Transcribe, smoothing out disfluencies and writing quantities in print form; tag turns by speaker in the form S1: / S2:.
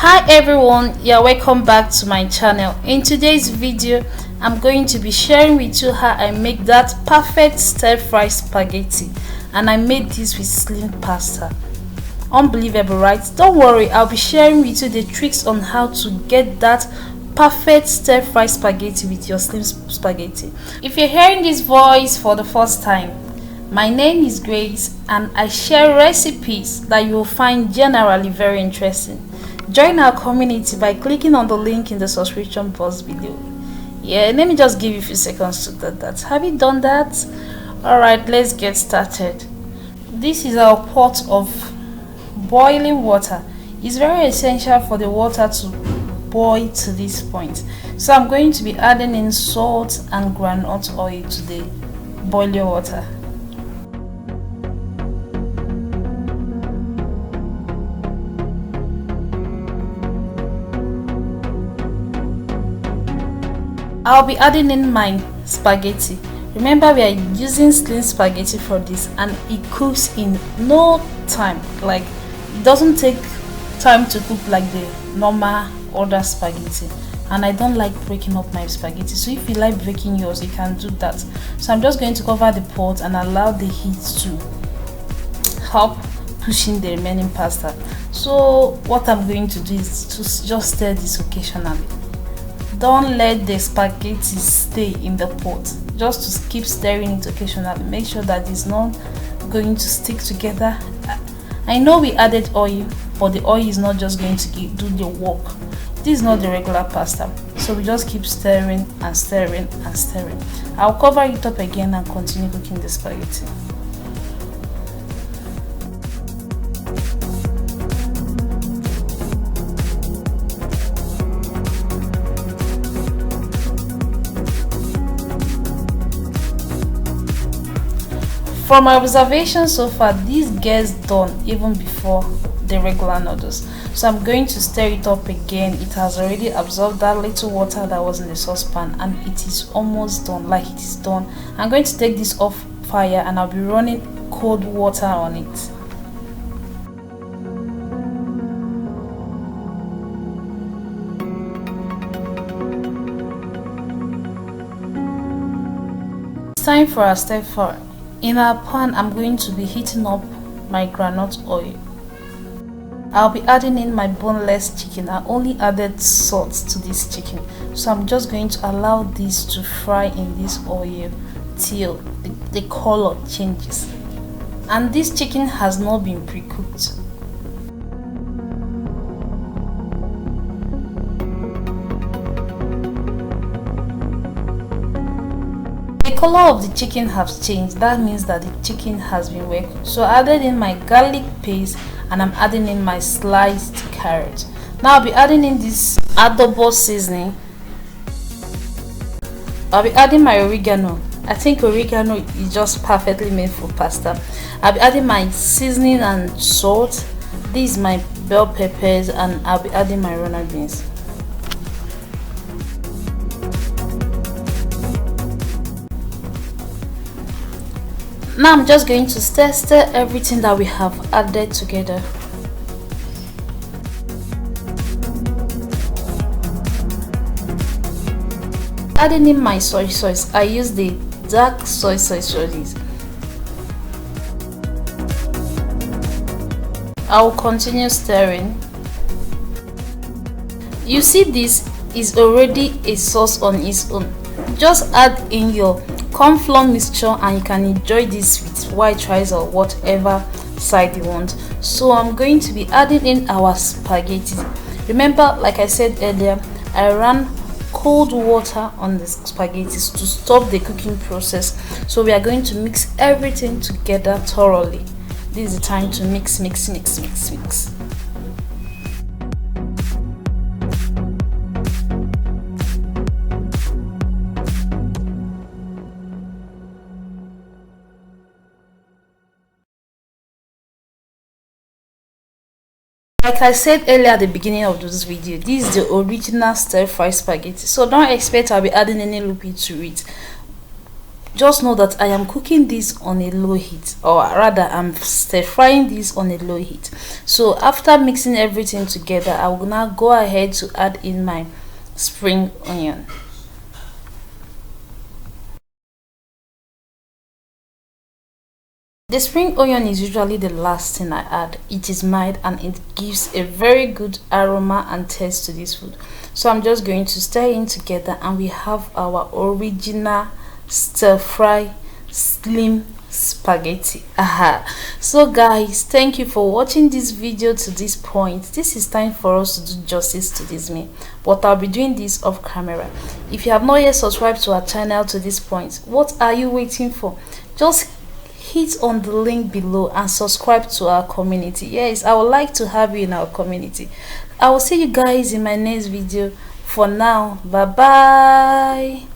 S1: Hi everyone, you're welcome back to my channel. In today's video I'm going to be sharing with you how I make that perfect stir-fry spaghetti, and I made this with slim pasta. Unbelievable, right? Don't worry, I'll be sharing with you the tricks on how to get that perfect stir-fry spaghetti with your slim spaghetti. If you're hearing this voice for the first time, my name is Grace and I share recipes that you will find generally very interesting. Join our community by clicking on the link in the subscription box below. Yeah, let me just give you a few seconds to do that. Have you done that? Alright, let's get started. This is our pot of boiling water. It's very essential for the water to boil to this point. So I'm going to be adding in salt and groundnut oil to the boiling water. I'll be adding in my spaghetti. Remember, we are using slim spaghetti for this and it cooks in no time. Like, it doesn't take time to cook like the normal other spaghetti, and I don't like breaking up my spaghetti, so if you like breaking yours you can do that. So I'm just going to cover the pot and allow the heat to help pushing the remaining pasta. So what I'm going to do is to just stir this occasionally. Don't let the spaghetti stay in the pot, just to keep stirring it occasionally. Make sure that it's not going to stick together. I know we added oil, but the oil is not just going to do the work. This is not the regular pasta, so we just keep stirring and stirring and stirring. I'll cover it up again and continue cooking the spaghetti. From my observation so far, this gets done even before the regular noodles. So I'm going to stir it up again. It has already absorbed that little water that was in the saucepan and it is almost done. Like, it is done. I'm going to take this off fire and I'll be running cold water on it. It's time for our stir fry. In our pan, I'm going to be heating up my groundnut oil. I'll be adding in my boneless chicken. I only added salt to this chicken, so I'm just going to allow this to fry in this oil till the color changes. And this chicken has not been pre-cooked. The color of the chicken has changed. That means that the chicken has been well cooked. So I added in my garlic paste and I'm adding in my sliced carrot. Now I'll be adding in this adobo seasoning. I'll be adding my oregano. I think oregano is just perfectly made for pasta. I'll be adding my seasoning and salt. This is my bell peppers, and I'll be adding my runner beans. Now I'm just going to stir everything that we have added together. Adding in my soy sauce. I use the dark soy sauce for this. I will continue stirring. You see, this is already a sauce on its own. Just add in your corn flour mixture and you can enjoy this with white rice or whatever side you want. So I'm going to be adding in our spaghetti. Remember, like I said earlier, I ran cold water on the spaghetti to stop the cooking process. So we are going to mix everything together thoroughly. This is the time to mix. Like I said earlier at the beginning of this video, this is the original stir-fry spaghetti, so don't expect I'll be adding any loopy to it. Just know that I am cooking this on a low heat, or rather I'm stir frying this on a low heat. So after mixing everything together, I will now go ahead to add in my spring onion. The spring onion is usually the last thing I add. It is mild and it gives a very good aroma and taste to this food. So I'm just going to stir in together and we have our original stir fry slim spaghetti. Aha. So guys, thank you for watching this video to this point. This is time for us to do justice to this meal, but I'll be doing this off camera. If you have not yet subscribed to our channel to this point, what are you waiting for? Just hit on the link below and subscribe to our community. Yes, I would like to have you in our community. I will see you guys in my next video. For now, bye bye.